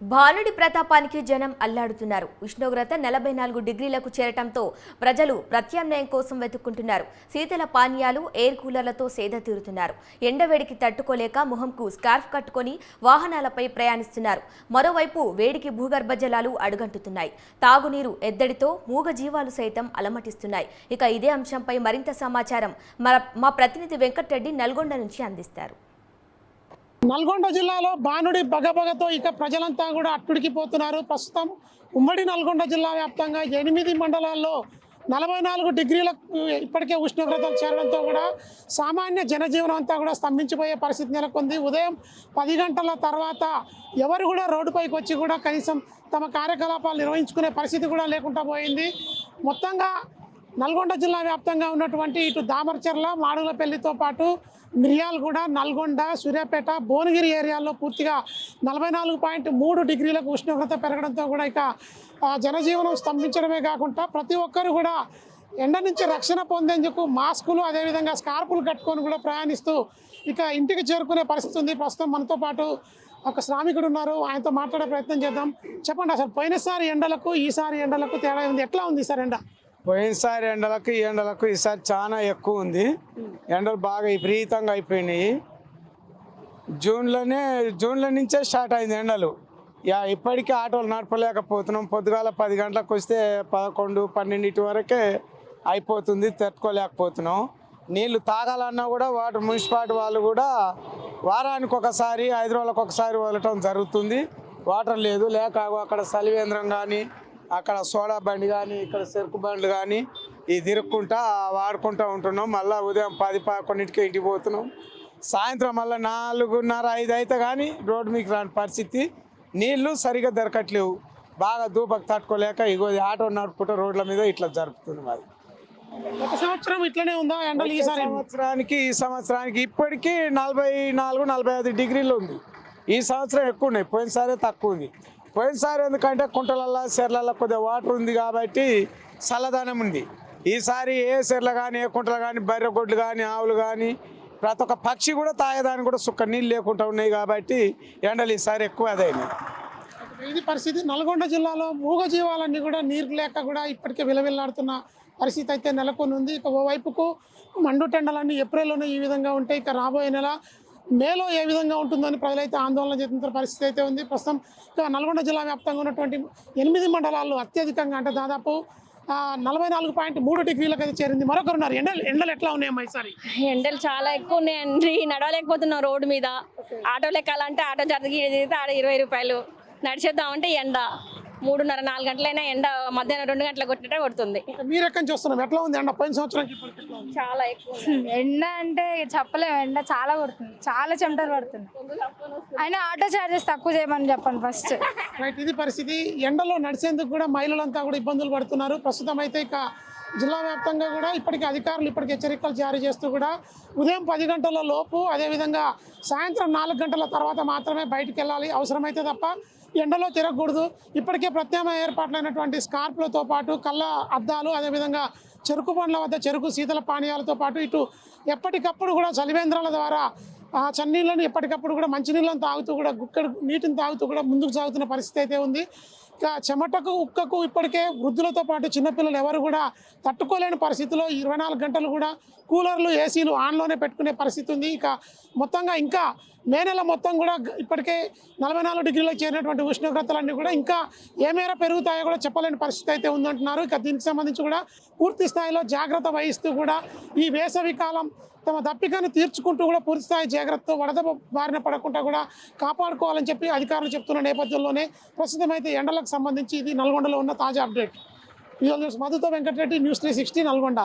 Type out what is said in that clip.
భానుడి ప్రతాపానికి జనం అల్లాడుతున్నారు. ఉష్ణోగ్రత 44 డిగ్రీలకు చేరటంతో ప్రజలు ప్రత్యామ్నాయం కోసం వెతుక్కుంటున్నారు. శీతల పానీయాలు, ఎయిర్ కూలర్లతో సేద తీరుతున్నారు. ఎండవేడికి తట్టుకోలేక మొహంకు స్కార్ఫ్ కట్టుకొని వాహనాలపై ప్రయాణిస్తున్నారు. మరోవైపు వేడికి భూగర్భ జలాలు అడుగంటుతున్నాయి. తాగునీరు ఎద్దడితో మూగజీవాలు సైతం అలమటిస్తున్నాయి. ఇక ఇదే అంశంపై మరింత సమాచారం మా ప్రతినిధి వెంకటరెడ్డి నల్గొండ నుంచి అందిస్తారు. నల్గొండ జిల్లాలో భానుడి బగబగతో ఇక ప్రజలంతా కూడా అట్టుడికిపోతున్నారు. ప్రస్తుతం ఉమ్మడి నల్గొండ జిల్లా వ్యాప్తంగా 8 మండలాల్లో 44 డిగ్రీలకు ఇప్పటికే ఉష్ణోగ్రతలు చేరడంతో కూడా సామాన్య జనజీవనం అంతా కూడా స్తంభించిపోయే పరిస్థితి నెలకొంది. ఉదయం 10 గంటల తర్వాత ఎవరు కూడా రోడ్డుపైకి వచ్చి కూడా కనీసం తమ కార్యకలాపాలు నిర్వహించుకునే పరిస్థితి కూడా లేకుండా పోయింది. మొత్తంగా నల్గొండ జిల్లా వ్యాప్తంగా ఉన్నటువంటి ఇటు దామర్చర్ల, మాడుగులపల్లితో పాటు మిర్యాలగూడ, నల్గొండ, సూర్యాపేట, భువనగిరి ఏరియాల్లో పూర్తిగా 44.3 డిగ్రీలకు ఉష్ణోగ్రత పెరగడంతో కూడా ఇక జనజీవనం స్తంభించడమే కాకుండా ప్రతి ఒక్కరు కూడా ఎండ నుంచి రక్షణ పొందేందుకు మాస్కులు అదేవిధంగా స్కార్పులు కట్టుకొని కూడా ప్రయాణిస్తూ ఇక ఇంటికి చేరుకునే పరిస్థితి ఉంది. ప్రస్తుతం మనతో పాటు ఒక శ్రామికుడు ఉన్నారు, ఆయనతో మాట్లాడే ప్రయత్నం చేద్దాం. చెప్పండి, అసలు పోయినసారి ఎండలకు ఈసారి ఎండలకు తేడా ఉంది, ఎట్లా ఉంది సార్ ఎండ? పోయినసారి ఎండలకు ఈ ఎండలకు ఈసారి చాలా ఎక్కువ ఉంది. ఎండలు బాగా విపరీతంగా అయిపోయినాయి. జూన్లో నుంచే స్టార్ట్ అయింది ఎండలు. ఇప్పటికీ ఆటోలు నడపలేకపోతున్నాం. పొద్దుగాల 10 గంటలకు వస్తే 11, 12 వరకే అయిపోతుంది, తట్టుకోలేకపోతున్నాం. నీళ్లు తాగాలన్నా కూడా వాటర్ మున్సిపాలిటీ వాళ్ళు కూడా వారానికి ఒకసారి 5 రోజులకు ఒకసారి వదలటం జరుగుతుంది. వాటర్ లేదు, లేక అక్కడ సలివేంద్రం కానీ, అక్కడ సోడా బండి కానీ, ఇక్కడ చెరుకు బండ్లు కానీ ఇది తిరుక్కుంటా వాడుకుంటూ ఉంటున్నాం. మళ్ళీ ఉదయం 10, 11కి ఇంటికి పోతున్నాం. సాయంత్రం మళ్ళీ 4:30, 5 అయితే కానీ రోడ్డు మీకు రాని పరిస్థితి. నీళ్లు సరిగా దొరకట్లేవు. బాగా దూపకు తట్టుకోలేక ఇగో ఆటో నడుపుకుంటూ రోడ్ల మీద ఇట్లా జరుపుతున్నాం. అది ఒక సంవత్సరం ఇట్లనే ఉందా ఎండలు? ఈ సంవత్సరానికి ఇప్పటికీ 44, 45 డిగ్రీలు ఉంది. ఈ సంవత్సరం ఎక్కువ ఉన్నాయి, పోయినసారి తక్కువ ఉంది. పోయినసారి ఎందుకంటే కుంటలల్లో, చెర్లలో కొద్దిగా వాటర్ ఉంది కాబట్టి చల్లదనం ఉంది. ఈసారి ఏ చెర్ల కానీ, ఏ కుంటలు కానీ, బర్రె గొడ్లు కానీ, ఆవులు కానీ ప్రతి ఒక్క పక్షి కూడా తాగేదానికి కూడా సుక్క నీళ్ళు లేకుండా ఉన్నాయి కాబట్టి ఎండలు ఈసారి ఎక్కువ అదైనాయి. ఇది పరిస్థితి. నల్గొండ జిల్లాలో మూగజీవాలన్నీ కూడా నీరు లేక కూడా ఇప్పటికే విలవిల్లాడుతున్న పరిస్థితి అయితే నెలకొని ఉంది. ఇక ఓవైపుకు మండుటెండలన్నీ ఏప్రిల్లోనే ఈ విధంగా ఉంటాయి. ఇక రాబోయే నెల మేలో ఏ విధంగా ఉంటుందని ప్రజలైతే ఆందోళన చెందుతున్న పరిస్థితి అయితే ఉంది. ప్రస్తుతం నల్గొండ జిల్లా వ్యాప్తంగా ఉన్నటువంటి 8 మండలాల్లో అత్యధికంగా అంటే దాదాపు 44.3 డిగ్రీలకు అయితే చేరింది. మరొకరున్నారు. ఎండలు ఎట్లా ఉన్నాయమ్మా ఈసారి? ఎండలు చాలా ఎక్కువ ఉన్నాయండి. నడవలేకపోతున్నాం రోడ్డు మీద. ఆటోలు ఎక్కాలంటే ఆటో జరిగి ఆడ 20 రూపాయలు, నడిచేద్దామంటే ఎండ 3:30, 4 గంటలైనా ఎండ మధ్యాహ్నం 2 గంటలకు కొట్టినట్టే కొడుతుంది. మీరు ఎక్కడి చూస్తున్నాం, ఎట్లా ఉంది ఎండ? పోయిన సంవత్సరం చాలా ఎక్కువ ఎండ అంటే చెప్పలేము. ఎండ చాలా కొడుతుంది, చాలా చెమటలు పడుతుంది. అయినా ఆటో చార్జెస్ తక్కువ చేయమని చెప్పండి ఫస్ట్. రైట్, ఇది పరిస్థితి. ఎండలో నడిచేందుకు కూడా మహిళలంతా కూడా ఇబ్బందులు పడుతున్నారు. ప్రస్తుతం అయితే ఇక జిల్లా వ్యాప్తంగా కూడా ఇప్పటికే అధికారులు హెచ్చరికలు జారీ చేస్తూ కూడా ఉదయం 10 గంటల లోపు అదేవిధంగా సాయంత్రం 4 గంటల తర్వాత మాత్రమే బయటికి వెళ్ళాలి, అవసరమైతే తప్ప ఎండలో తిరగకూడదు. ఇప్పటికే ప్రత్యామ్నాయ ఏర్పాట్లైనటువంటి స్కార్పులతో పాటు కళ్ళ అద్దాలు, అదేవిధంగా చెరుకు బండ్ల వద్ద చెరుకు శీతల పానీయాలతో పాటు ఇటు ఎప్పటికప్పుడు కూడా చలివేంద్రాల ద్వారా చన్నీళ్ళను ఎప్పటికప్పుడు కూడా మంచినీళ్ళని తాగుతూ కూడా గుక్కడు నీటిని తాగుతూ కూడా ముందుకు సాగుతున్న పరిస్థితి అయితే ఉంది. ఇక చెమటకు ఉక్కకు ఇప్పటికే వృద్ధులతో పాటు చిన్నపిల్లలు ఎవరు కూడా తట్టుకోలేని పరిస్థితిలో 24 గంటలు కూడా కూలర్లు, ఏసీలు ఆన్లోనే పెట్టుకునే పరిస్థితి ఉంది. ఇక మొత్తంగా ఇంకా మే నెల మొత్తం కూడా ఇప్పటికే 44 డిగ్రీలకు చేరినటువంటి ఉష్ణోగ్రతలన్నీ కూడా ఇంకా ఏ మేర పెరుగుతాయో కూడా చెప్పలేని పరిస్థితి అయితే ఉందంటున్నారు. ఇక దీనికి సంబంధించి కూడా పూర్తి స్థాయిలో జాగ్రత్త వహిస్తూ కూడా ఈ వేసవి కాలం తమ దప్పికను తీర్చుకుంటూ కూడా పూర్తిస్థాయి జాగ్రత్తతో వడద బారిన పడకుండా కూడా కాపాడుకోవాలని చెప్పి అధికారులు చెప్తున్న నేపథ్యంలోనే ప్రస్తుతం అయితే ఎండలకు సంబంధించి ఇది నల్గొండలో ఉన్న తాజా అప్డేట్. మధుతో వెంకటరెడ్డి, News 360 నల్గొండ.